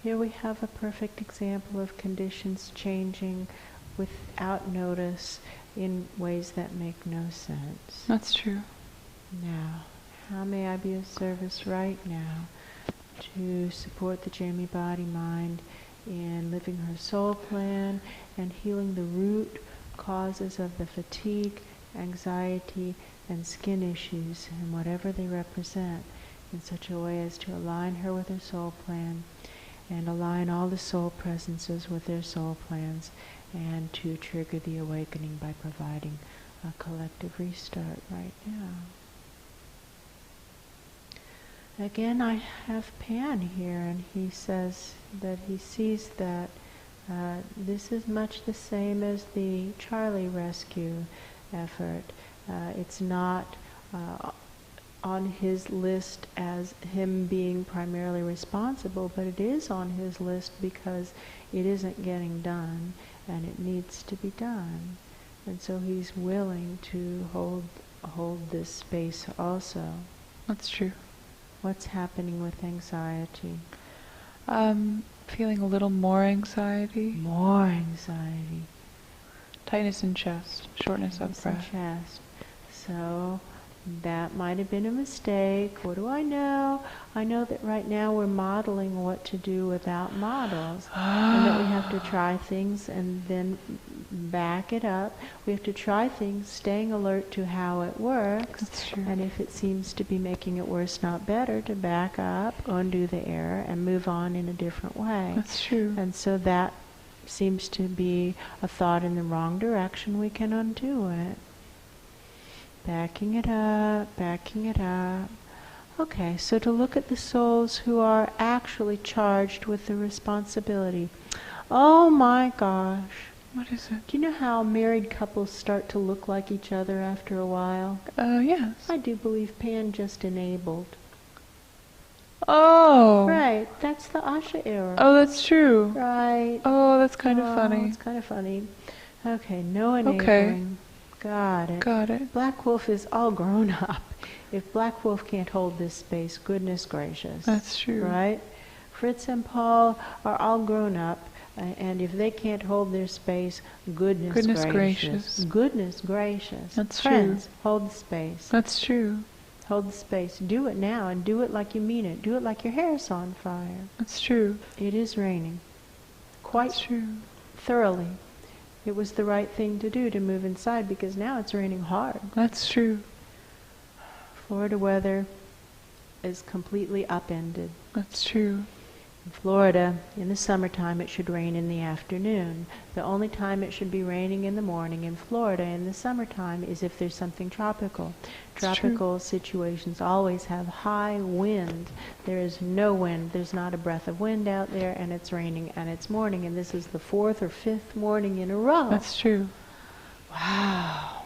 Here we have a perfect example of conditions changing without notice in ways that make no sense. That's true. Now, how may I be of service right now to support the Lynn-Body-Mind in living her soul plan and healing the root causes of the fatigue, anxiety, and skin issues, and whatever they represent, in such a way as to align her with her soul plan and align all the soul presences with their soul plans, and to trigger the awakening by providing a collective restart right now. Again, I have Pan here, and he says that he sees that this is much the same as the Charlie rescue effort. It's not on his list as him being primarily responsible, but it is on his list because it isn't getting done, and it needs to be done. And so he's willing to hold this space also. That's true. What's happening with anxiety? Feeling a little more anxiety. More anxiety. Tightness in chest, shortness of breath. Chest. So that might have been a mistake. What do I know? I know that right now we're modeling what to do without models. And that we have to try things and then back it up. We have to try things, staying alert to how it works. That's true. And if it seems to be making it worse, not better, to back up, undo the error, and move on in a different way. That's true. And so that seems to be a thought in the wrong direction. We can undo it. Backing it up, backing it up. Okay, so to look at the souls who are actually charged with the responsibility. Oh my gosh. What is it? Do you know how married couples start to look like each other after a while? Yes. I do believe Pan just enabled. Oh. Right, that's the Asha era. Oh, that's true. Right. Oh, that's kind of funny. It's kind of funny. Okay, no enabling. Okay. Got it. Got it. Black Wolf is all grown up. If Black Wolf can't hold this space, goodness gracious. That's true. Right? Fritz and Paul are all grown up, and if they can't hold their space, goodness gracious. Goodness gracious. That's Friends, true. hold the space. That's true. Hold the space. Do it now, and do it like you mean it. Do it like your hair's on fire. That's true. It is raining. Quite That's true. thoroughly. It was the right thing to do to move inside, because now it's raining hard. That's true. Florida weather is completely upended. That's true. In Florida, in the summertime, it should rain in the afternoon. The only time it should be raining in the morning in Florida in the summertime is if there's something tropical. Tropical situations always have high wind. There is no wind. There's not a breath of wind out there, and it's raining, and it's morning, and this is the 4th or 5th morning in a row. That's true. Wow.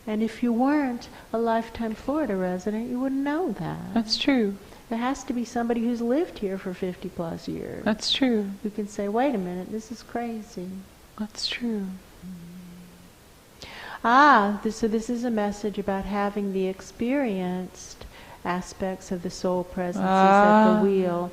And if you weren't a lifetime Florida resident, you wouldn't know that. That's true. There has to be somebody who's lived here for 50 plus years. That's true. Who can say, wait a minute, this is crazy. That's true. So this is a message about having the experienced aspects of the soul presences at the wheel,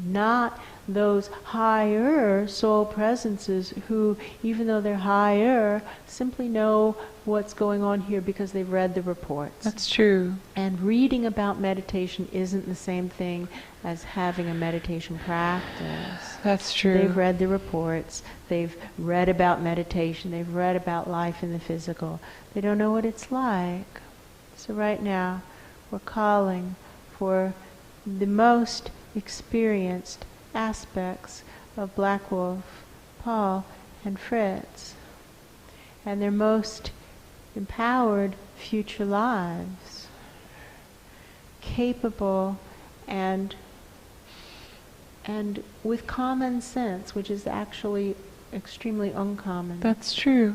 not those higher soul presences who, even though they're higher, simply know what's going on here because they've read the reports. That's true. And reading about meditation isn't the same thing as having a meditation practice. That's true. They've read the reports. They've read about meditation. They've read about life in the physical. They don't know what it's like. So right now, we're calling for the most experienced aspects of Black Wolf, Paul, and Fritz, and their most empowered future lives, capable and with common sense, which is actually extremely uncommon. That's true.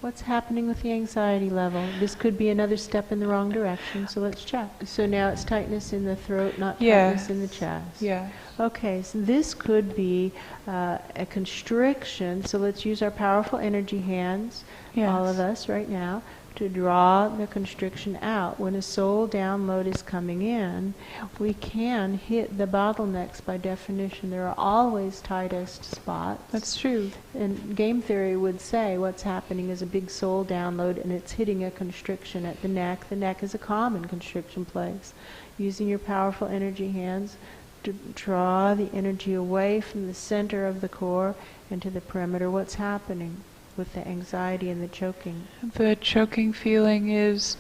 What's happening with the anxiety level? This could be another step in the wrong direction, so let's check. So now it's tightness in the throat, not tightness in the chest. Yeah. Okay, so this could be a constriction, so let's use our powerful energy hands, all of us right now, to draw the constriction out. When a soul download is coming in, we can hit the bottlenecks by definition. There are always tightest spots. That's true. And game theory would say what's happening is a big soul download and it's hitting a constriction at the neck. The neck is a common constriction place. Using your powerful energy hands to draw the energy away from the center of the core into the perimeter. What's happening with the anxiety and the choking? The choking feeling is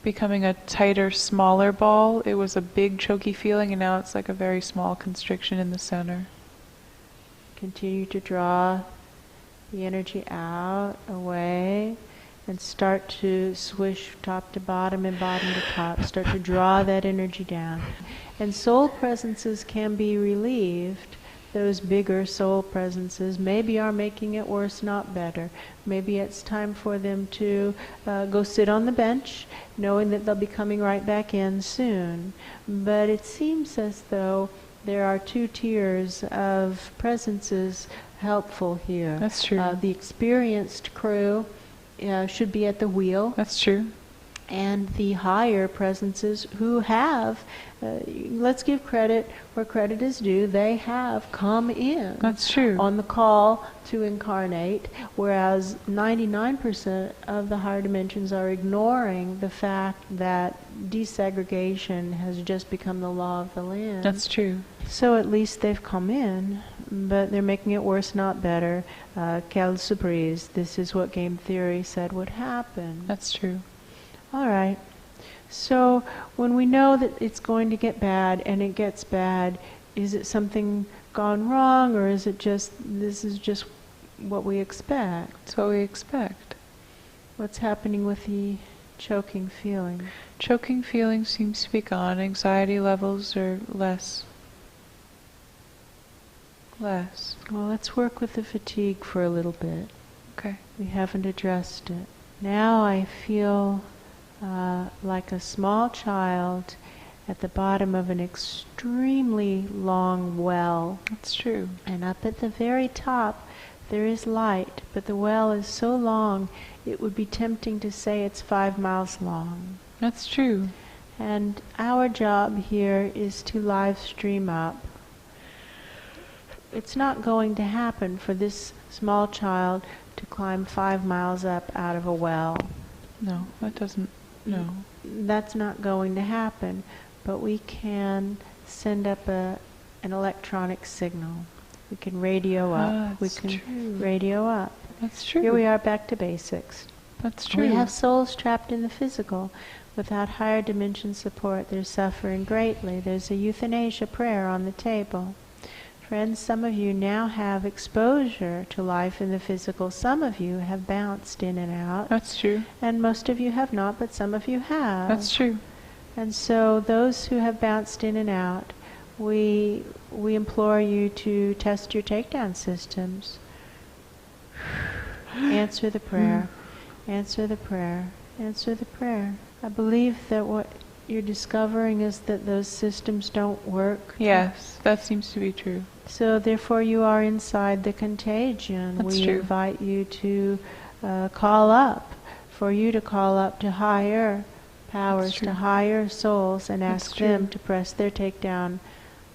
becoming a tighter, smaller ball. It was a big choky feeling, and now it's like a very small constriction in the center. Continue to draw the energy out, away, and start to swish top to bottom and bottom to top. Start to draw that energy down. And soul presences can be relieved. Those bigger soul presences maybe are making it worse, not better. Maybe it's time for them to go sit on the bench, knowing that they'll be coming right back in soon. But it seems as though there are two tiers of presences helpful here. That's true. The experienced crew should be at the wheel. That's true. And the higher presences who have, let's give credit where credit is due, they have come in. That's true. On the call to incarnate, whereas 99% of the higher dimensions are ignoring the fact that desegregation has just become the law of the land. That's true. So at least they've come in, but they're making it worse, not better. Quelle surprise. This is what game theory said would happen. That's true. All right. So when we know that it's going to get bad and it gets bad, is it something gone wrong, or is it just, this is just what we expect? It's what we expect. What's happening with the choking feeling? Choking feeling seems to be gone. Anxiety levels are less. Less. Well, let's work with the fatigue for a little bit. Okay. We haven't addressed it. Now I feel like a small child at the bottom of an extremely long well. That's true. And up at the very top there is light, but the well is so long it would be tempting to say it's 5 miles long. That's true. And our job here is to live stream up. It's not going to happen for this small child to climb 5 miles up out of a well. No, that doesn't. No. That's not going to happen. But we can send up an electronic signal. We can radio up. We can radio up. That's true. Here we are back to basics. That's true. We have souls trapped in the physical. Without higher dimension support, they're suffering greatly. There's a euthanasia prayer on the table. Friends, some of you now have exposure to life in the physical. Some of you have bounced in and out. That's true. And most of you have not, but some of you have. That's true. And so those who have bounced in and out, we implore you to test your takedown systems. Answer the prayer. Answer the prayer. Answer the prayer. I believe that what you're discovering is that those systems don't work. Yes, that seems to be true. So therefore you are inside the contagion. That's we true. invite you to call up, for you to call up to higher powers, to higher souls, and ask them to press their takedown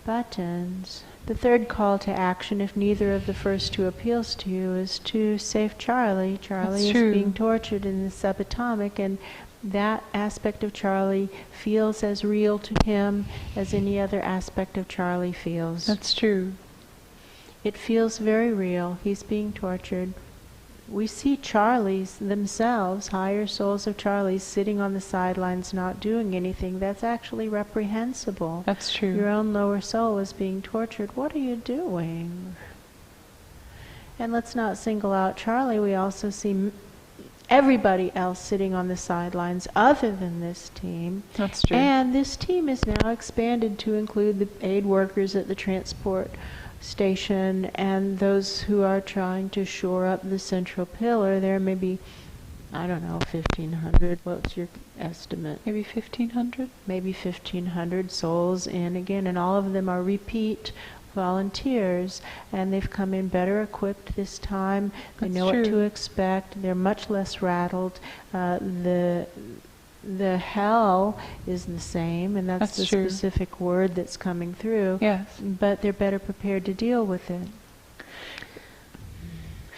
buttons. The third call to action, if neither of the first two appeals to you, is to save Charlie. Charlie is being tortured in the subatomic, and that aspect of Charlie feels as real to him as any other aspect of Charlie feels. That's true. It feels very real. He's being tortured. We see Charlies themselves, higher souls of Charlies, sitting on the sidelines not doing anything. That's actually reprehensible. That's true. Your own lower soul is being tortured. What are you doing? And let's not single out Charlie. We also see everybody else sitting on the sidelines other than this team. That's true. And this team is now expanded to include the aid workers at the transport station and those who are trying to shore up the central pillar. There may be, I don't know, 1,500. What's your estimate? Maybe 1,500? Maybe 1,500 souls in again, and all of them are repeat volunteers, and they've come in better equipped this time. They That's know what to true. expect. They're much less rattled. The hell is the same, and that's the true. specific word that's coming through. Yes. But they're better prepared to deal with it.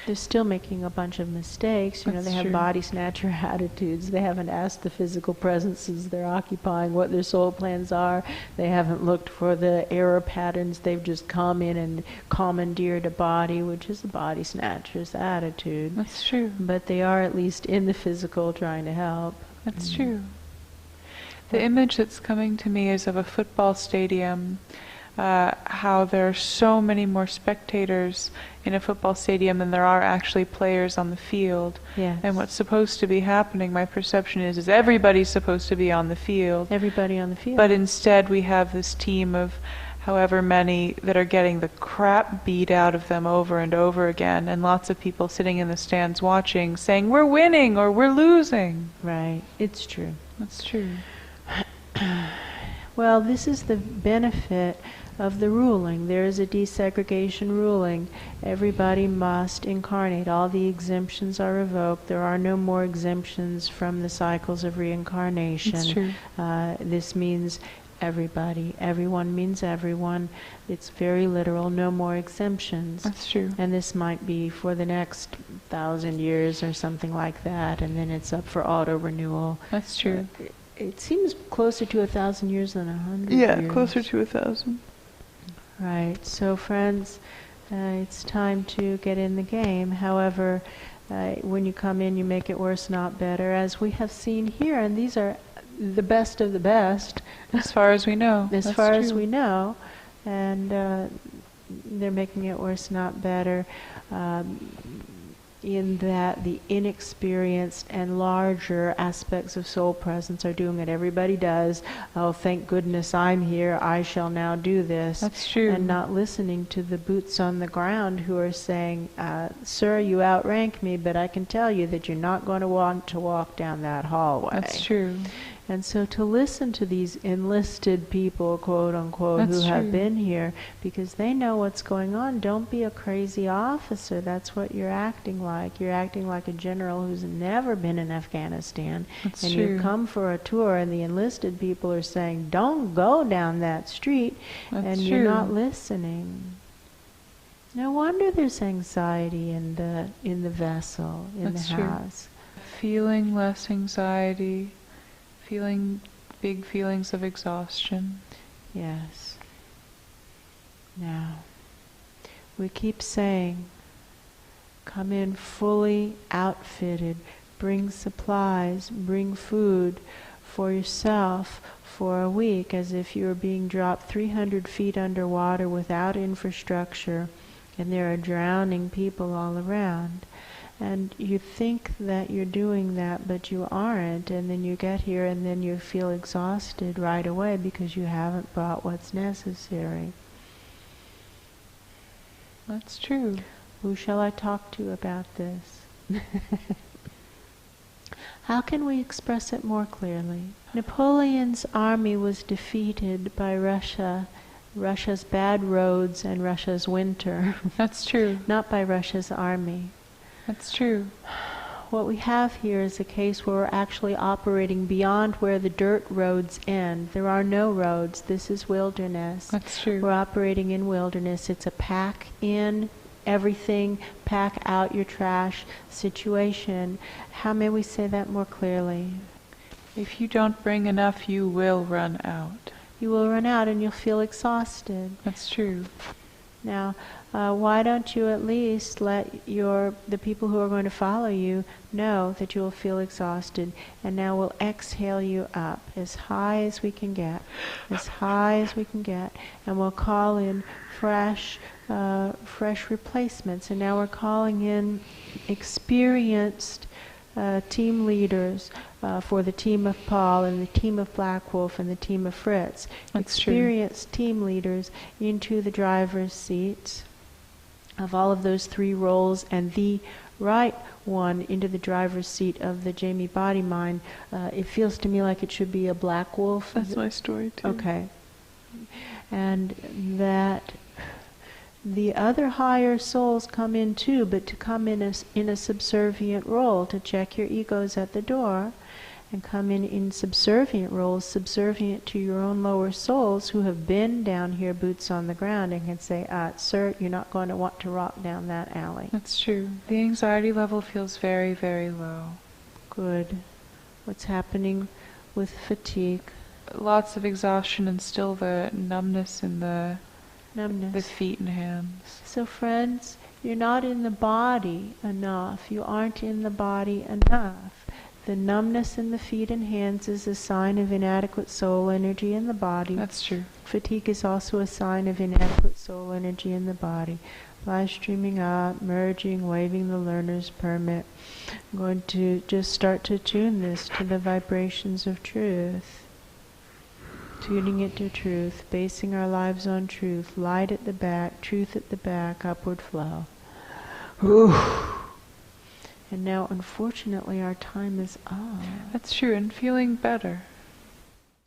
They're still making a bunch of mistakes. You know, That's they have true. body snatcher attitudes. They haven't asked the physical presences they're occupying what their soul plans are. They haven't looked for the error patterns. They've just come in and commandeered a body, which is the body snatcher's attitude. That's true. But they are at least in the physical trying to help. That's true. The image that's coming to me is of a football stadium, how there are so many more spectators in a football stadium than there are actually players on the field. Yes. And what's supposed to be happening, my perception is everybody's supposed to be on the field. Everybody on the field. But instead we have this team of however many that are getting the crap beat out of them over and over again, and lots of people sitting in the stands watching, saying, we're winning or we're losing. Right. It's true. That's true. Well, this is the benefit of the ruling. There is a desegregation ruling. Everybody must incarnate. All the exemptions are revoked. There are no more exemptions from the cycles of reincarnation. That's true. This means everybody. Everyone means everyone. It's very literal. No more exemptions. That's true. And this might be for the next 1,000 years or something like that, and then it's up for auto-renewal. That's true. It seems closer to 1,000 years than 100 Yeah, years. closer to 1,000. Right. So, friends, it's time to get in the game. However, when you come in, you make it worse, not better, as we have seen here. And these are the best of the best. As far as we know. As That's far true. as we know. And they're making it worse, not better. In that the inexperienced and larger aspects of soul presence are doing what everybody does. Oh, thank goodness I'm here. I shall now do this. That's true. And not listening to the boots on the ground who are saying, sir, you outrank me, but I can tell you that you're not going to want to walk down that hallway. That's true. And so to listen to these enlisted people, quote unquote, That's who have true. been here, because they know what's going on. Don't be a crazy officer. That's what you're acting like. You're acting like a general who's never been in Afghanistan. That's and true. you come for a tour, and the enlisted people are saying, don't go down that street, That's and true. you're not listening. No wonder there's anxiety in the vessel, in That's the true. house. Feeling less anxiety, feeling big feelings of exhaustion. Yes. Now, we keep saying, come in fully outfitted, bring supplies, bring food for yourself for a week, as if you were being dropped 300 feet underwater without infrastructure, and there are drowning people all around. And you think that you're doing that, but you aren't, and then you get here and then you feel exhausted right away because you haven't brought what's necessary. That's true. Who shall I talk to about this? How can we express it more clearly? Napoleon's army was defeated by Russia, Russia's bad roads and Russia's winter, That's true. not by Russia's army. That's true. What we have here is a case where we're actually operating beyond where the dirt roads end. There are no roads. This is wilderness. That's true. We're operating in wilderness. It's a pack in everything, pack out your trash situation. How may we say that more clearly? If you don't bring enough, you will run out. You will run out and you'll feel exhausted. That's true. Now, why don't you at least let the people who are going to follow you know that you will feel exhausted, and now we'll exhale you up as high as we can get, as high as we can get, and we'll call in fresh replacements. And now we're calling in experienced team leaders for the team of Paul and the team of Black Wolf and the team of Fritz. That's true. Experienced team leaders into the driver's seats of all of those three roles, and the right one into the driver's seat of the Jamie Body-Mind. It feels to me like it should be a Black Wolf. That's my story too. Okay. And that The other higher souls come in too, but to come in a subservient role, to check your egos at the door, and come in subservient roles, subservient to your own lower souls who have been down here boots on the ground and can say, sir, you're not going to want to rock down that alley. That's true. The anxiety level feels very, very low. Good. What's happening with fatigue? Lots of exhaustion and still the numbness in the feet and hands. So friends, you're not in the body enough. You aren't in the body enough. The numbness in the feet and hands is a sign of inadequate soul energy in the body. That's true. Fatigue is also a sign of inadequate soul energy in the body. Live streaming out, merging, waving the learner's permit. I'm going to just start to tune this to the vibrations of truth. Tuning it to truth, basing our lives on truth. Light at the back, truth at the back, upward flow. Ooh. And now, unfortunately, our time is up. That's true, and feeling better.